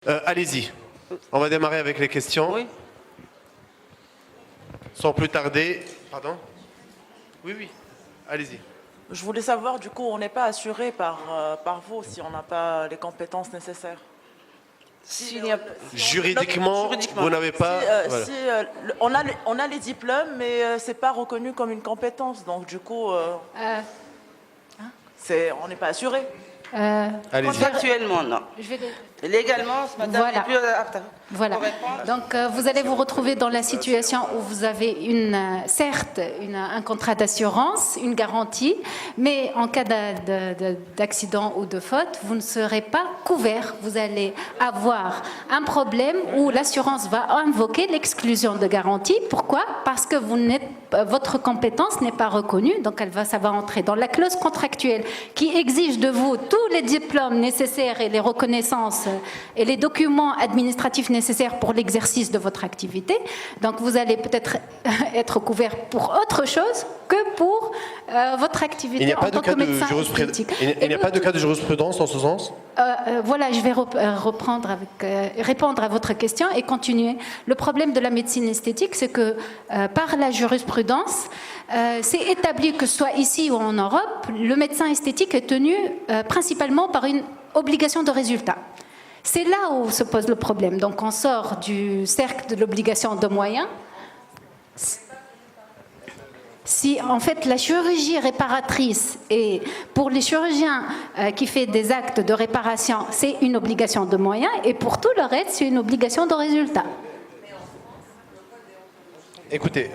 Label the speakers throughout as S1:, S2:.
S1: Allez-y. On va démarrer avec les questions.
S2: Oui.
S1: Sans plus tarder. Pardon? Oui, oui. Allez-y.
S2: Je voulais savoir, du coup, on n'est pas assuré par vous si on n'a pas les compétences nécessaires.
S1: Juridiquement, vous n'avez pas...
S2: Voilà. On a les diplômes, mais ce n'est pas reconnu comme une compétence. Donc, du coup, on n'est pas assuré.
S3: Contractuellement, non. Légalement, madame,
S4: voilà. Voilà. Donc, vous allez vous retrouver dans la situation où vous avez certes un contrat d'assurance, une garantie, mais en cas d'accident ou de faute, vous ne serez pas couvert. Vous allez avoir un problème où l'assurance va invoquer l'exclusion de garantie. Pourquoi? Parce que votre compétence n'est pas reconnue, donc ça va entrer dans la clause contractuelle qui exige de vous tous les diplômes nécessaires et les reconnaissances et les documents administratifs nécessaires pour l'exercice de votre activité. Donc vous allez peut-être être couvert pour autre chose que pour votre activité en tant que médecin esthétique.
S1: Il n'y a pas de cas de jurisprudence en ce sens?
S4: Voilà, je vais répondre à votre question et continuer. Le problème de la médecine esthétique, c'est que par la jurisprudence, c'est établi que ce soit ici ou en Europe, le médecin esthétique est tenu principalement par une obligation de résultat. C'est là où se pose le problème. Donc on sort du cercle de l'obligation de moyens. Si en fait la chirurgie réparatrice et pour les chirurgiens qui font des actes de réparation, c'est une obligation de moyens et pour tout le reste, c'est une obligation de résultat.
S1: Écoutez,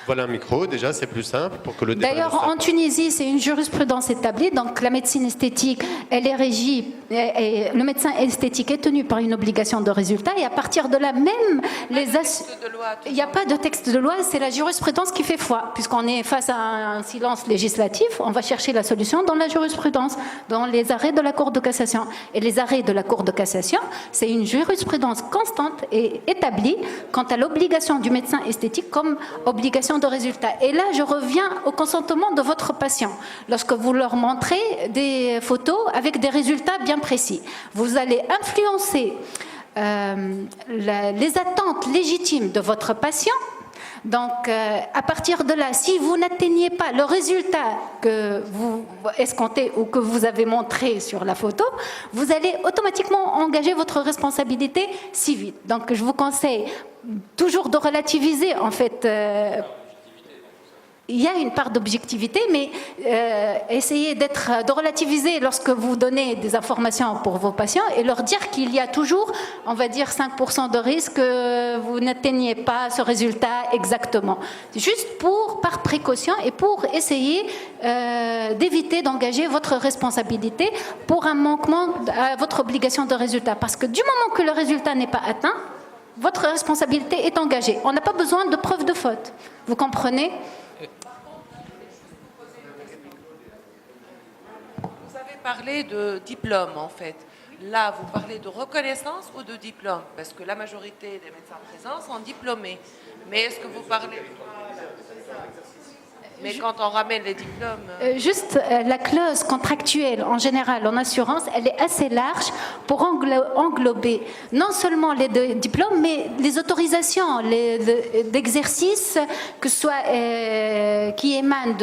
S1: voilà un micro, déjà, c'est plus simple pour que le débat...
S4: D'ailleurs, en Tunisie, c'est une jurisprudence établie, donc la médecine esthétique, elle est régie, et le médecin esthétique est tenu par une obligation de résultat, et à partir de là, même il n'y a pas de texte de loi, c'est la jurisprudence qui fait foi, puisqu'on est face à un silence législatif, on va chercher la solution dans la jurisprudence, dans les arrêts de la Cour de cassation. Et les arrêts de la Cour de cassation, c'est une jurisprudence constante et établie quant à l'obligation du médecin esthétique comme obligation de résultat. Et là, je reviens au consentement de votre patient. Lorsque vous leur montrez des photos avec des résultats bien précis, vous allez influencer les attentes légitimes de votre patient. Donc, à partir de là, si vous n'atteignez pas le résultat que vous escomptez ou que vous avez montré sur la photo, vous allez automatiquement engager votre responsabilité civile. Donc, je vous conseille toujours de relativiser, en fait. Il y a une part d'objectivité, mais essayez de relativiser lorsque vous donnez des informations pour vos patients et leur dire qu'il y a toujours, on va dire, 5% de risque que vous n'atteigniez pas ce résultat exactement. Juste par précaution et pour essayer d'éviter d'engager votre responsabilité pour un manquement à votre obligation de résultat. Parce que du moment que le résultat n'est pas atteint, votre responsabilité est engagée. On n'a pas besoin de preuve de faute. Vous comprenez ?
S5: Parler de diplôme en fait. Là, vous parlez de reconnaissance ou de diplôme? Parce que la majorité des médecins présents sont diplômés. Mais est-ce que vous parlez... Mais quand on ramène les diplômes...
S4: Juste la clause contractuelle en général en assurance, elle est assez large pour englober non seulement les diplômes, mais les autorisations d'exercice que ce soit qui émanent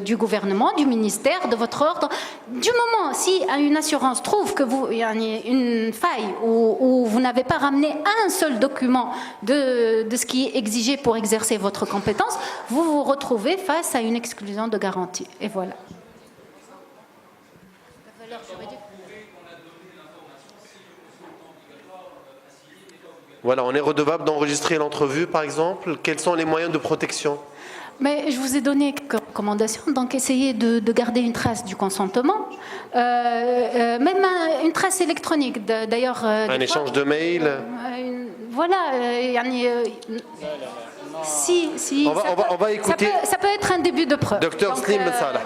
S4: du gouvernement, du ministère, de votre ordre. Du moment si une assurance trouve que il y a une faille où vous n'avez pas ramené un seul document de ce qui est exigé pour exercer votre compétence, vous vous retrouvez face à une exclusion de garantie. Et voilà.
S1: Voilà, on est redevable d'enregistrer l'entrevue, par exemple. Quels sont les moyens de protection?
S4: Mais je vous ai donné quelques recommandations, donc essayez de garder une trace du consentement, même une trace électronique. D'ailleurs,
S1: un échange de mails.
S4: Voilà. Si,
S1: on va écouter.
S4: Ça peut être un début de preuve.
S1: Docteur Slim Ben Salah.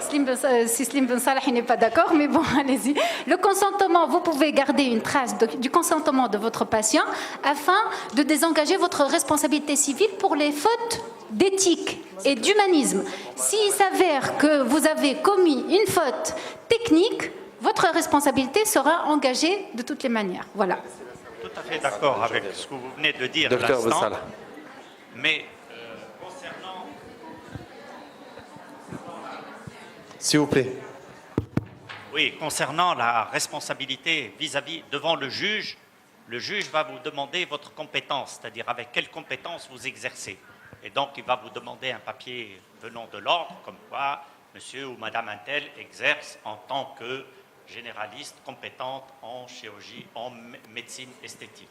S4: Si Slim Ben Salah n'est pas d'accord, mais bon, allez-y. Le consentement, vous pouvez garder une trace du consentement de votre patient afin de désengager votre responsabilité civile pour les fautes d'éthique et d'humanisme. S'il s'avère que vous avez commis une faute technique, votre responsabilité sera engagée de toutes les manières. Voilà.
S6: tout à fait d'accord avec ce que vous venez de dire à
S1: Docteur
S6: l'instant.
S1: Bessala.
S6: Mais concernant...
S1: S'il vous plaît.
S6: Oui, concernant la responsabilité vis-à-vis devant le juge va vous demander votre compétence, c'est-à-dire avec quelle compétence vous exercez. Et donc, il va vous demander un papier venant de l'ordre, comme quoi monsieur ou madame Untel exerce en tant que généraliste compétente en chirurgie, en médecine esthétique.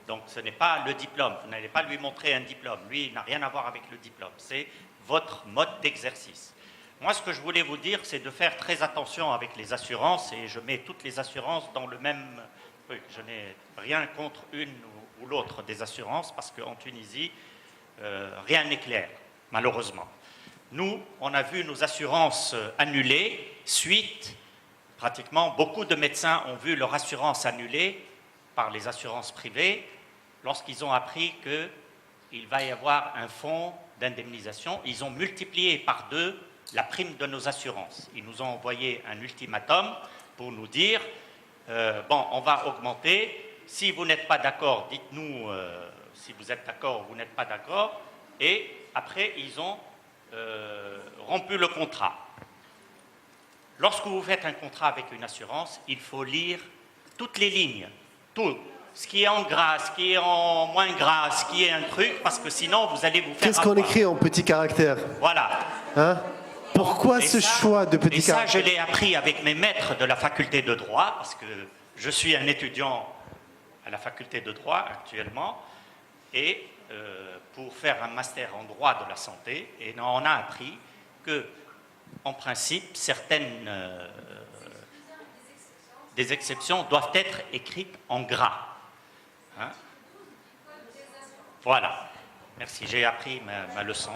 S6: Donc, ce n'est pas le diplôme. Vous n'allez pas lui montrer un diplôme. Lui, il n'a rien à voir avec le diplôme. C'est votre mode d'exercice. Moi, ce que je voulais vous dire, c'est de faire très attention avec les assurances, et je mets toutes les assurances dans le même truc. Je n'ai rien contre une ou l'autre des assurances, parce qu'en Tunisie, rien n'est clair, malheureusement. Nous, on a vu nos assurances annulées, pratiquement, beaucoup de médecins ont vu leur assurance annulée par les assurances privées lorsqu'ils ont appris qu'il va y avoir un fonds d'indemnisation. Ils ont multiplié par 2 la prime de nos assurances. Ils nous ont envoyé un ultimatum pour nous dire bon, on va augmenter. Si vous n'êtes pas d'accord, dites-nous si vous êtes d'accord ou vous n'êtes pas d'accord. Et après, ils ont rompu le contrat. Lorsque vous faites un contrat avec une assurance, il faut lire toutes les lignes, tout. Ce qui est en gras, ce qui est en moins gras, ce qui est un truc, parce que sinon, vous allez vous faire...
S1: Qu'est-ce qu'on écrit en petits caractères?
S6: Voilà.
S1: Hein? Pourquoi ce choix de petits caractères?
S6: Et ça, je l'ai appris avec mes maîtres de la faculté de droit, parce que je suis un étudiant à la faculté de droit actuellement, et pour faire un master en droit de la santé, et on a appris que, en principe, certaines des exceptions doivent être écrites en gras. Hein? Voilà. Merci, j'ai appris ma leçon.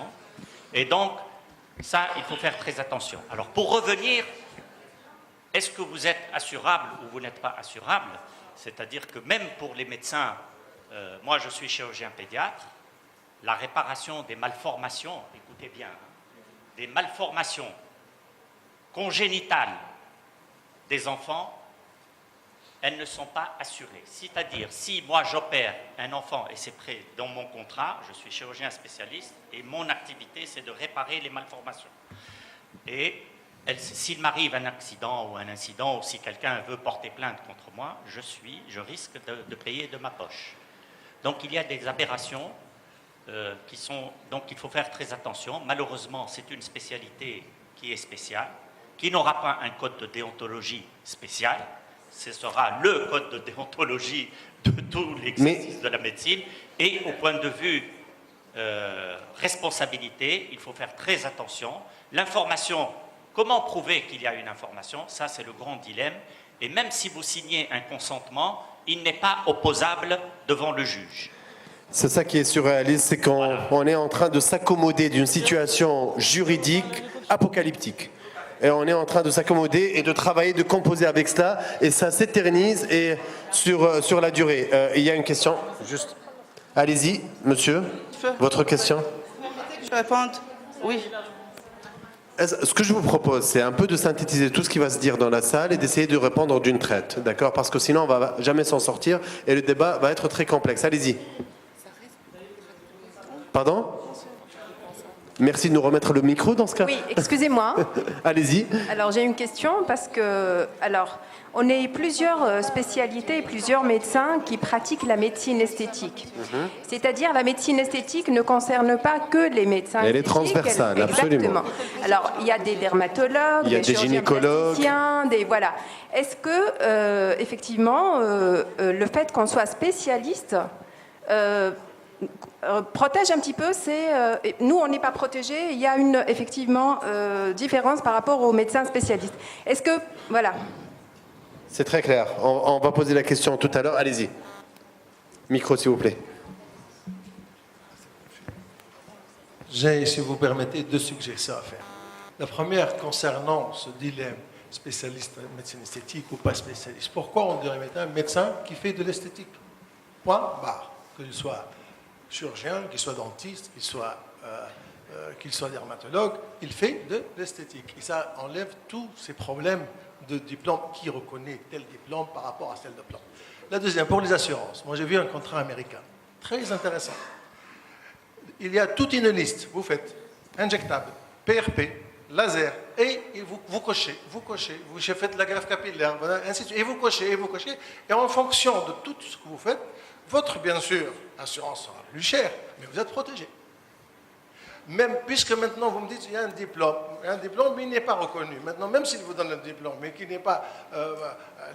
S6: Et donc, ça, il faut faire très attention. Alors, pour revenir, est-ce que vous êtes assurable ou vous n'êtes pas assurable? C'est-à-dire que même pour les médecins, moi je suis chirurgien pédiatre, la réparation des malformations, écoutez bien, des malformations congénitales des enfants, elles ne sont pas assurées. C'est-à-dire, si moi j'opère un enfant, et c'est prêt dans mon contrat, je suis chirurgien spécialiste, et mon activité c'est de réparer les malformations. Et s'il m'arrive un accident ou un incident, ou si quelqu'un veut porter plainte contre moi, je risque de payer de ma poche. Donc il y a des aberrations qui sont... Donc il faut faire très attention. Malheureusement, c'est une spécialité qui est spéciale, qui n'aura pas un code de déontologie spécial. Ce sera le code de déontologie de tout l'exercice de la médecine. Et au point de vue responsabilité, il faut faire très attention. L'information, comment prouver qu'il y a une information? Ça, c'est le grand dilemme. Et même si vous signez un consentement, il n'est pas opposable devant le juge.
S1: C'est ça qui est surréaliste, c'est qu'on est en train de s'accommoder d'une situation juridique apocalyptique. Et on est en train de s'accommoder et de travailler, de composer avec cela, et ça s'éternise et sur la durée. Il y a une question, juste. Allez-y, monsieur, votre question.
S3: Je réponds. Oui.
S1: Ce que je vous propose, c'est un peu de synthétiser tout ce qui va se dire dans la salle et d'essayer de répondre d'une traite, d'accord? Parce que sinon, on ne va jamais s'en sortir et le débat va être très complexe. Allez-y. Pardon? Merci de nous remettre le micro dans ce cas.
S7: Oui, excusez-moi.
S1: Allez-y.
S7: Alors j'ai une question parce que, on est plusieurs spécialités et plusieurs médecins qui pratiquent la médecine esthétique. C'est-à-dire la médecine esthétique ne concerne pas que les médecins
S1: Elle est
S7: esthétiques.
S1: transversale, absolument.
S7: Exactement. Alors il y a des dermatologues,
S1: il y a des gynécologues,
S7: voilà. Est-ce que effectivement le fait qu'on soit spécialiste protège un petit peu, nous on n'est pas protégés, il y a une effectivement différence par rapport aux médecins spécialistes. Est-ce que, voilà.
S1: C'est très clair, on va poser la question tout à l'heure, allez-y. Micro s'il vous plaît.
S8: J'ai, si vous permettez, 2 suggestions à faire. La première concernant ce dilemme spécialiste en médecine esthétique ou pas spécialiste. Pourquoi on dirait un médecin qui fait de l'esthétique? Point barre. qu'il soit chirurgien, qu'il soit dentiste, qu'il soit dermatologue, il fait de l'esthétique. Et ça enlève tous ces problèmes de diplôme, qui reconnaît tel diplôme par rapport à tel diplôme. La deuxième, pour les assurances. Moi, j'ai vu un contrat américain. Très intéressant. Il y a toute une liste. Vous faites injectable, PRP, laser, et vous cochez, vous faites la greffe capillaire, voilà, ainsi de suite, et vous cochez, et en fonction de tout ce que vous faites, votre, bien sûr, assurance sera plus chère, mais vous êtes protégé. Même puisque maintenant vous me dites qu'il y a un diplôme, mais il n'est pas reconnu. Maintenant, même s'il vous donne un diplôme, mais qui n'est pas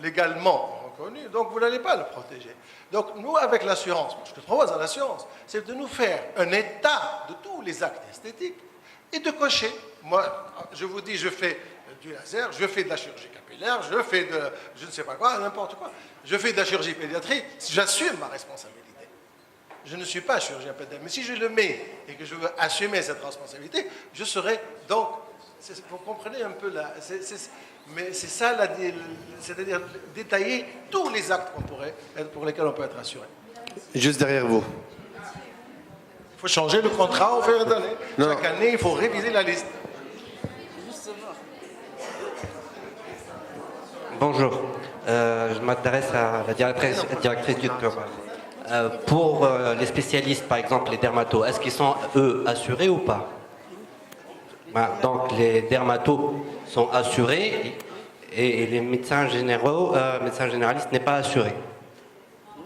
S8: légalement reconnu, donc vous n'allez pas le protéger. Donc nous, avec l'assurance, je te propose à l'assurance, c'est de nous faire un état de tous les actes esthétiques et de cocher. Moi, je vous dis, je fais du laser, je fais de la chirurgie capillaire, je fais de, je ne sais pas quoi, n'importe quoi. Je fais de la chirurgie pédiatrique, j'assume ma responsabilité. Je ne suis pas chirurgien pédiatre, mais si je le mets et que je veux assumer cette responsabilité, je serai donc, vous comprenez un peu là, mais c'est ça, c'est-à-dire détailler tous les actes pour lesquels on peut être assuré.
S1: Juste derrière vous.
S8: Il faut changer le contrat au fur et à mesure. Chaque année, il faut réviser la liste.
S9: Bonjour, je m'adresse à la directrice du tour. Pour les spécialistes, par exemple les dermatos, est-ce qu'ils sont, eux, assurés ou pas? Donc les dermatos sont assurés et les médecins généraux, médecins généralistes n'est pas assuré.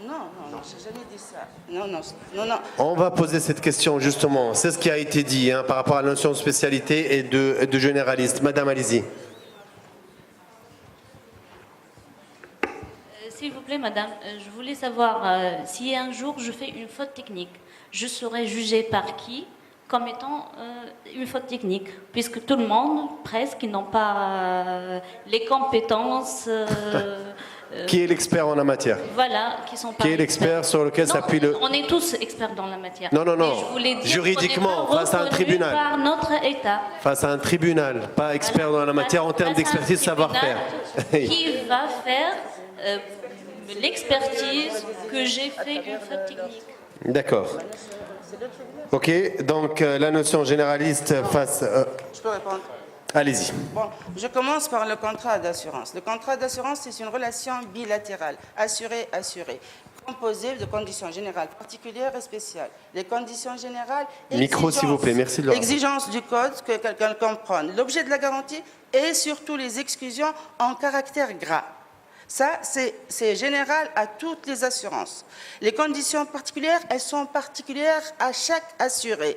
S3: Non, j'ai jamais dit ça. Non.
S1: On va poser cette question justement. C'est ce qui a été dit par rapport à la notion de spécialité et de généraliste. Madame, allez-y.
S10: S'il vous plaît, madame, je voulais savoir si un jour je fais une faute technique, je serai jugée par qui comme étant une faute technique, puisque tout le monde, presque, n'ont pas les compétences.
S1: Qui est l'expert en la matière?
S10: Voilà, qui sont pas.
S1: Qui est l'expert sur lequel s'appuie le.
S10: On est tous experts dans la matière.
S1: Non.
S10: Mais je voulais dire
S1: juridiquement,
S10: qu'on n'est pas
S1: face à un
S10: reconnu
S1: tribunal.
S10: Par notre État.
S1: Face à un tribunal, pas expert dans la matière en termes d'expertise, savoir-faire.
S10: Qui va faire l'expertise que j'ai fait une faute technique.
S1: D'accord. Ok, donc la notion généraliste face.
S3: Je peux répondre?
S1: Allez-y.
S3: Bon, je commence par le contrat d'assurance. Le contrat d'assurance, c'est une relation bilatérale, assuré-assuré, composée de conditions générales, particulières et spéciales. Les conditions générales...
S1: Micro, s'il vous plaît, merci de le rappeler.
S3: Exigence du code, que quelqu'un comprenne. L'objet de la garantie et surtout les exclusions en caractère gras. Ça, c'est général à toutes les assurances. Les conditions particulières, elles sont particulières à chaque assuré.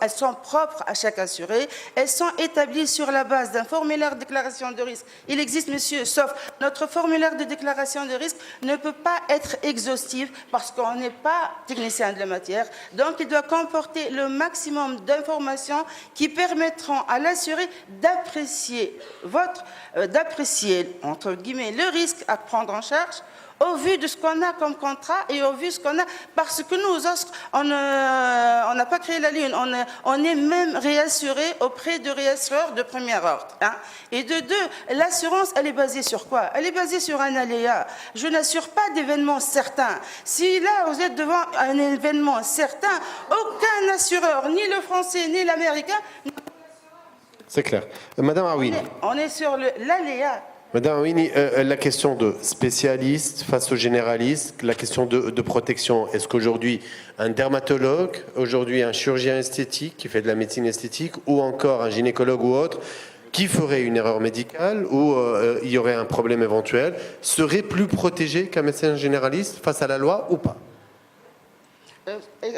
S3: Elles sont propres à chaque assuré. Elles sont établies sur la base d'un formulaire de déclaration de risque. Il existe, monsieur, sauf notre formulaire de déclaration de risque ne peut pas être exhaustif parce qu'on n'est pas technicien de la matière. Donc, il doit comporter le maximum d'informations qui permettront à l'assuré d'apprécier entre guillemets, le risque à prendre en charge au vu de ce qu'on a comme contrat et au vu de ce qu'on a, parce que nous autres, on n'a pas créé la Lune, on est même réassuré auprès de réassureurs de premier ordre. Et de deux, l'assurance, elle est basée sur quoi? Elle est basée sur un aléa. Je n'assure pas d'événements certains. Si là, vous êtes devant un événement certain, aucun assureur, ni le français, ni l'américain...
S1: C'est clair. Madame Awini.
S3: On est sur l'aléa.
S1: Madame Awini, la question de spécialiste face au généraliste, la question de protection. Est-ce qu'aujourd'hui, un dermatologue, aujourd'hui un chirurgien esthétique qui fait de la médecine esthétique, ou encore un gynécologue ou autre, qui ferait une erreur médicale ou il y aurait un problème éventuel, serait plus protégé qu'un médecin généraliste face à la loi ou pas?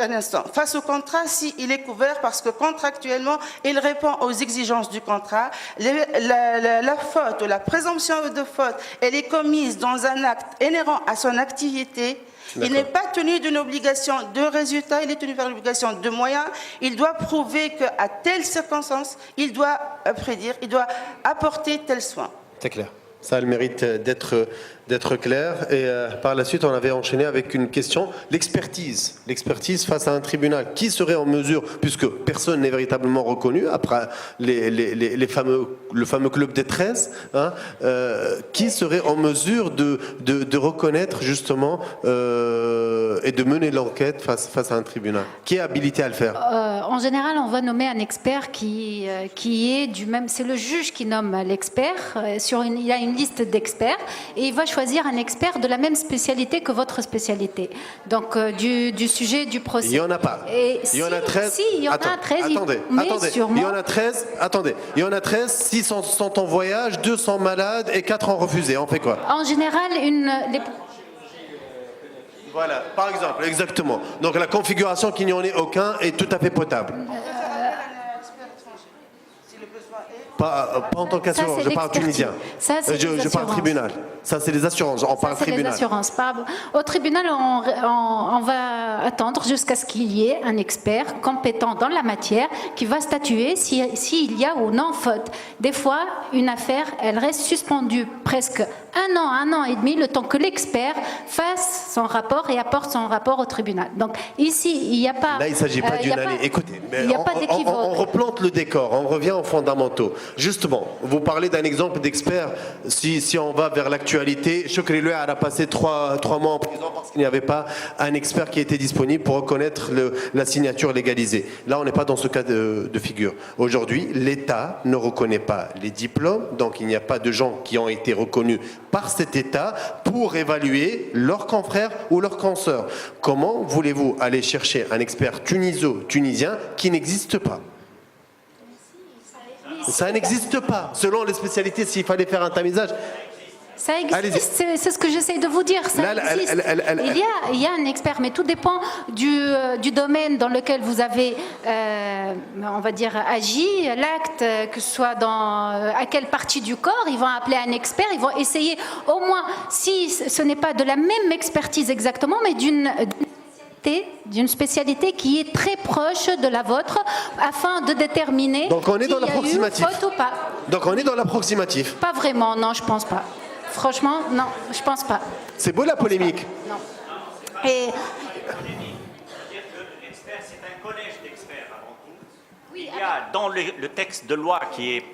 S3: Un instant. Face au contrat, s'il est couvert parce que contractuellement, il répond aux exigences du contrat, la faute ou la présomption de faute, elle est commise dans un acte inhérent à son activité. Il n'est pas tenu d'une obligation de résultat, il est tenu par l'obligation de moyens. Il doit prouver qu'à telle circonstance, il doit prédire, il doit apporter tel soin.
S1: C'est clair. Ça a le mérite d'être clair. Et par la suite, on avait enchaîné avec une question. L'expertise face à un tribunal. Qui serait en mesure, puisque personne n'est véritablement reconnu, après le fameux club des 13, qui serait en mesure de reconnaître justement et de mener l'enquête face à un tribunal? Qui est habilité à le faire?
S4: En général, on va nommer un expert qui est du même. C'est le juge qui nomme l'expert. Il y a une liste d'experts et il va choisir un expert de la même spécialité que votre spécialité. Donc du sujet du procès.
S1: Il n'y en a pas.
S4: Et
S1: il y en a 13.
S4: Si, il y en a 13.
S1: Attendez.
S4: Sûrement...
S1: Il y en a 13. Attendez. Il y en a 13. 6 sont en voyage, 2 sont malades et 4 ont refusé. On fait quoi?
S4: En général,
S1: Voilà, par exemple, exactement. Donc la configuration qu'il n'y en ait aucun est tout à fait potable. Pas en tant qu'assureur, je parle tunisien. Je parle tribunal. Ça, c'est les assurances. On parle tribunal.
S4: Les assurances. Au tribunal, on va attendre jusqu'à ce qu'il y ait un expert compétent dans la matière qui va statuer s'il y a ou non faute. Des fois, une affaire, elle reste suspendue presque un an et demi, le temps que l'expert fasse son rapport et apporte son rapport au tribunal. Donc ici, il n'y a pas...
S1: Là, il ne s'agit pas d'une année. Écoutez,
S4: il n'y a pas d'équivoque.
S1: On replante le décor, on revient aux fondamentaux. Justement, vous parlez d'un exemple d'expert. Si on va vers l'actualité, Chokri Loué a passé 3 mois en prison parce qu'il n'y avait pas un expert qui était disponible pour reconnaître la signature légalisée. Là, on n'est pas dans ce cas de figure. Aujourd'hui, l'État ne reconnaît pas les diplômes, donc il n'y a pas de gens qui ont été reconnus par cet État pour évaluer leurs confrères ou leurs consoeurs. Comment voulez-vous aller chercher un expert tunisien qui n'existe pas? Ça n'existe pas. Selon les spécialités, s'il fallait faire un tamisage...
S4: Ça existe, c'est ce que j'essaie de vous dire. Ça existe. Il y a un expert, mais tout dépend du domaine dans lequel vous avez, on va dire, agi, l'acte, que ce soit à quelle partie du corps. Ils vont appeler un expert, ils vont essayer au moins, si ce n'est pas de la même expertise exactement, mais d'une spécialité qui est très proche de la vôtre afin de déterminer
S1: donc on est dans l'approximatif.
S4: Faute ou pas.
S1: Donc on est dans l'approximatif.
S4: Pas vraiment, non, je pense pas. Franchement, non, je pense pas.
S1: C'est beau la polémique.
S4: Non. Et
S6: l'expert, c'est un collège d'experts avant tout. Il y a dans le texte de loi qui est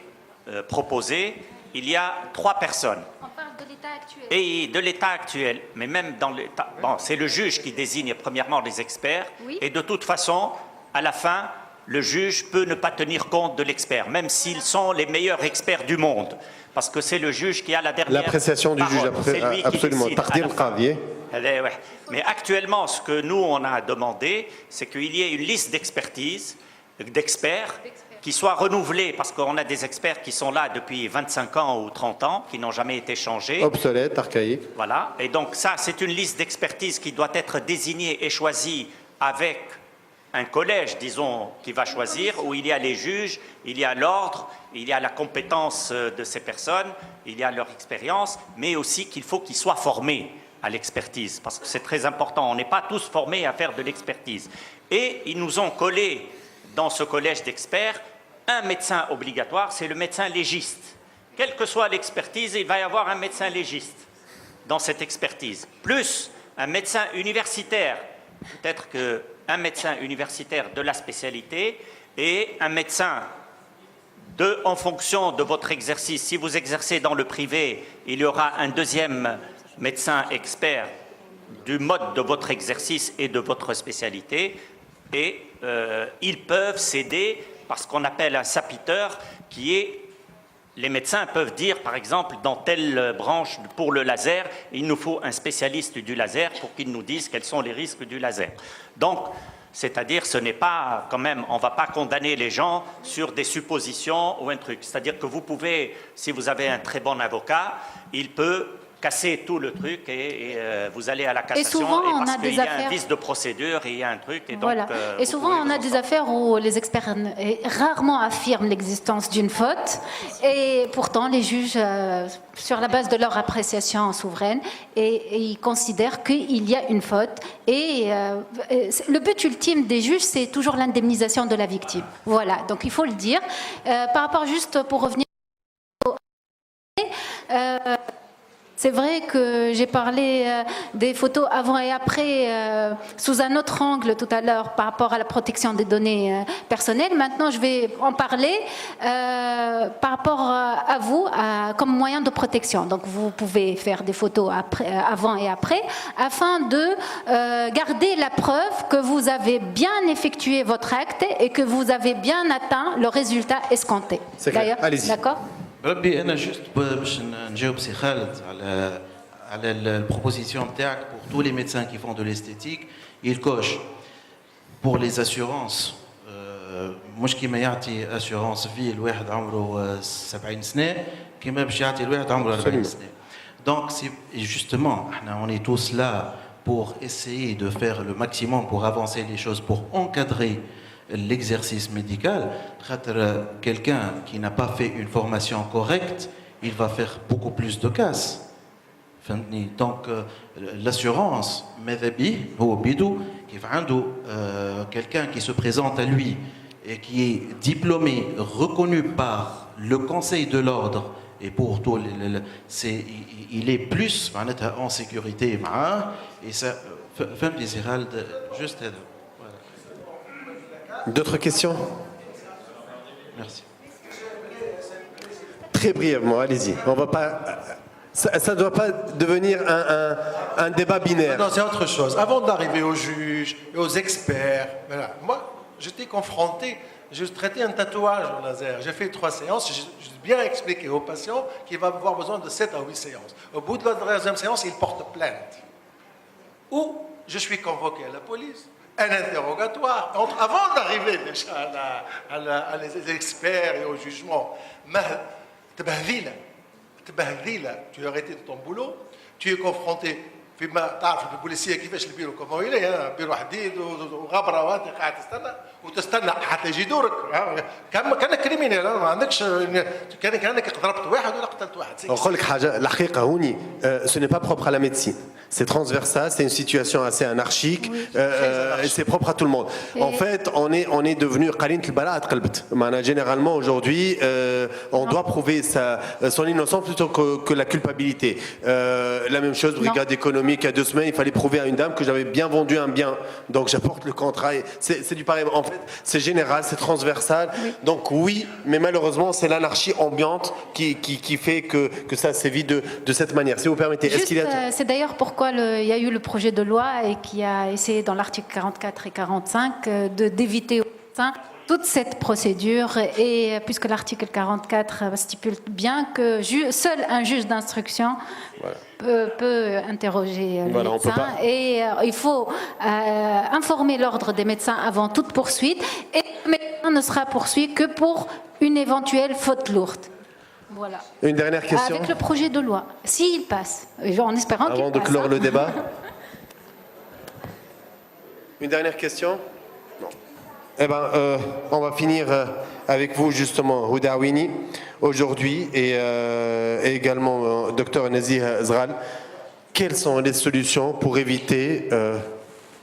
S6: proposé, il y a 3 personnes.
S4: On parle de l'état actuel.
S6: Et de l'état actuel, mais même dans l'état... Bon, c'est le juge qui désigne premièrement les experts. Oui. Et de toute façon, à la fin, le juge peut ne pas tenir compte de l'expert, même s'ils sont les meilleurs experts du monde. Parce que c'est le juge qui a la dernière
S1: l'appréciation du juge, absolument.
S6: Mais actuellement, ce que nous, on a demandé, c'est qu'il y ait une liste d'experts qui soit renouvelée, parce qu'on a des experts qui sont là depuis 25 ans ou 30 ans, qui n'ont jamais été changés.
S1: Obsolète, archaïque.
S6: Voilà. Et donc ça, c'est une liste d'expertise qui doit être désignée et choisie avec un collège, disons, qui va choisir, où il y a les juges, il y a l'ordre, il y a la compétence de ces personnes, il y a leur expérience, mais aussi qu'il faut qu'ils soient formés à l'expertise, parce que c'est très important. On n'est pas tous formés à faire de l'expertise. Et ils nous ont collé dans ce collège d'experts un médecin obligatoire, c'est le médecin légiste. Quelle que soit l'expertise, il va y avoir un médecin légiste dans cette expertise, plus un médecin universitaire, peut-être qu'un médecin universitaire de la spécialité et un médecin en fonction de votre exercice. Si vous exercez dans le privé, il y aura un deuxième médecin expert du mode de votre exercice et de votre spécialité. Et ils peuvent s'aider par ce qu'on appelle un sapiteur, qui est... Les médecins peuvent dire, par exemple, dans telle branche pour le laser, il nous faut un spécialiste du laser pour qu'il nous dise quels sont les risques du laser. Donc, c'est-à-dire, ce n'est pas, quand même, on ne va pas condamner les gens sur des suppositions ou un truc. C'est-à-dire que vous pouvez, si vous avez un très bon avocat, il peut casser tout le truc et vous allez à la cassation.
S4: Et souvent,
S6: parce qu'il y a un vice de procédure et il y a un truc. Et
S4: voilà.
S6: donc,
S4: et souvent, on a des affaires où les experts rarement affirment l'existence d'une faute et pourtant, les juges, sur la base de leur appréciation souveraine, et ils considèrent qu'il y a une faute. Et le but ultime des juges, c'est toujours l'indemnisation de la victime. Voilà, donc il faut le dire. Par rapport juste pour revenir C'est vrai que j'ai parlé des photos avant et après sous un autre angle tout à l'heure par rapport à la protection des données personnelles. Maintenant, je vais en parler par rapport à vous comme moyen de protection. Donc, vous pouvez faire des photos avant et après afin de garder la preuve que vous avez bien effectué votre acte et que vous avez bien atteint le résultat escompté.
S1: C'est clair. Allez-y.
S4: D'accord.
S11: ربي انا جست باش نجاوب سي خالد على البروبوزيسيون تاعك pour tous les médecins qui font de l'esthétique ils cochent pour les assurances مش كيما يعطي assurance vie الواحد عمره 70 سنه كيما باش يعطي الواحد عمره 40 سنه. Donc justement on est tous là pour essayer de faire le maximum pour avancer les choses, pour encadrer l'exercice médical. Quelqu'un qui n'a pas fait une formation correcte, il va faire beaucoup plus de casse. Donc l'assurance, quelqu'un qui se présente à lui et qui est diplômé, reconnu par le Conseil de l'ordre, et pour tout, il est plus en sécurité. Et ça, juste.
S1: D'autres questions?
S11: Merci.
S1: Très brièvement, allez-y. On va pas. Ça ne doit pas devenir un débat binaire.
S8: Non, c'est autre chose. Avant d'arriver aux juges et aux experts, voilà. Moi, j'étais confronté, je traitais un tatouage au laser. J'ai fait 3 séances, j'ai bien expliqué au patient qu'il va avoir besoin de 7 à 8 séances. Au bout de la 3e séance, il porte plainte. Ou je suis convoqué à la police, un interrogatoire, avant d'arriver déjà à les experts et au jugement. Tu es arrêté de ton boulot, tu es confronté. فيما تعرف البوليسيه كيفاش البيرو كما اليه بيرو حديد وغبره وانت قاعد تستنى حتى يجي دورك كانك كريمينال ما عندكش كانك ضربت واحد ولا قتلت واحد.
S1: نقول لك حاجه الحقيقه هوني ce n'est pas propre à la médecine. C'est transversal, c'est une situation assez anarchique, et c'est propre à tout le monde. En fait, on est devenu généralement aujourd'hui, on doit prouver son innocence plutôt que la culpabilité. La même chose, brigade économique, il y a 2 semaines, il fallait prouver à une dame que j'avais bien vendu un bien. Donc j'apporte le contrat. C'est du pareil. En fait, c'est général, c'est transversal. Oui. Donc oui, mais malheureusement, c'est l'anarchie ambiante qui fait que ça sévit de cette manière. Si vous permettez.
S4: C'est d'ailleurs pourquoi il y a eu le projet de loi et qui a essayé dans l'article 44 et 45 d'éviter aux médecins toute cette procédure, et puisque l'article 44 stipule bien que seul un juge d'instruction peut interroger les médecins, et il faut informer l'ordre des médecins avant toute poursuite, et le médecin ne sera poursuivi que pour une éventuelle faute lourde. Voilà.
S1: Une dernière question.
S4: Avec le projet de loi, s'il passe, en espérant qu'il passe.
S1: Avant de clore le débat. Une dernière question? Non. Eh bien, on va finir avec vous justement, Houda Aouini, aujourd'hui, et également Dr Nazih Zral. Quelles sont les solutions pour éviter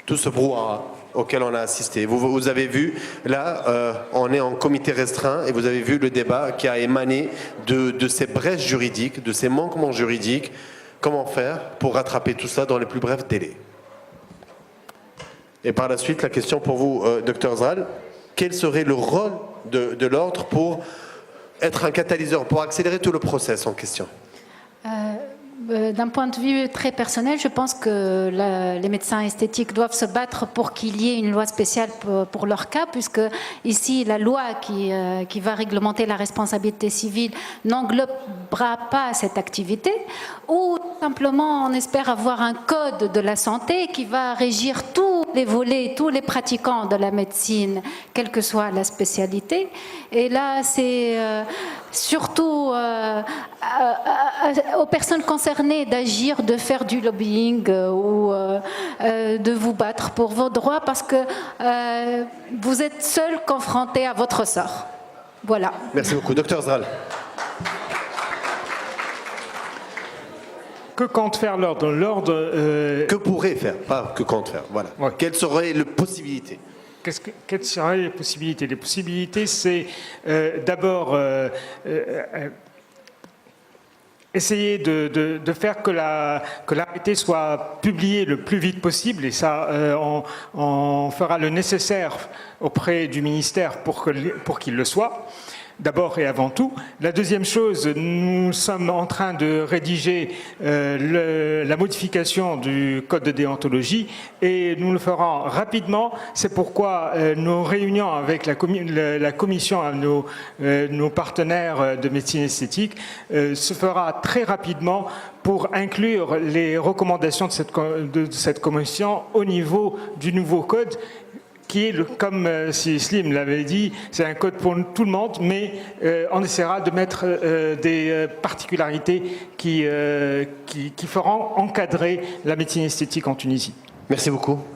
S1: tout ce brouhaha auquel on a assisté? Vous avez vu, là, on est en comité restreint, et vous avez vu le débat qui a émané de ces brèches juridiques, de ces manquements juridiques. Comment faire pour rattraper tout ça dans les plus brefs délais? Et par la suite, la question pour vous, Dr Zral, quel serait le rôle de l'ordre pour être un catalyseur, pour accélérer tout le process en question?
S4: D'un point de vue très personnel, je pense que les médecins esthétiques doivent se battre pour qu'il y ait une loi spéciale pour leur cas, puisque ici, la loi qui va réglementer la responsabilité civile n'englobera pas cette activité, ou simplement on espère avoir un code de la santé qui va régir tous les volets, tous les pratiquants de la médecine, quelle que soit la spécialité. Et là, c'est surtout aux personnes concernées d'agir, de faire du lobbying ou de vous battre pour vos droits, parce que vous êtes seul confronté à votre sort. Voilà.
S1: Merci beaucoup. Dr Zral.
S12: Que compte faire l'ordre?
S1: Que pourrait faire, pas que compte faire. Voilà. Ouais. Quelles seraient les possibilités?
S12: Quelles seraient les possibilités? Les possibilités, c'est d'abord essayer de faire que l'arrêté soit publié le plus vite possible, et ça, on fera le nécessaire auprès du ministère pour qu'il le soit. D'abord et avant tout. La deuxième chose, nous sommes en train de rédiger la modification du code de déontologie et nous le ferons rapidement. C'est pourquoi nos réunions avec la commission, nos partenaires de médecine esthétique, se fera très rapidement pour inclure les recommandations de cette commission au niveau du nouveau code, qui est, comme Slim l'avait dit, c'est un code pour tout le monde, mais on essaiera de mettre des particularités qui feront encadrer la médecine esthétique en Tunisie.
S1: Merci beaucoup.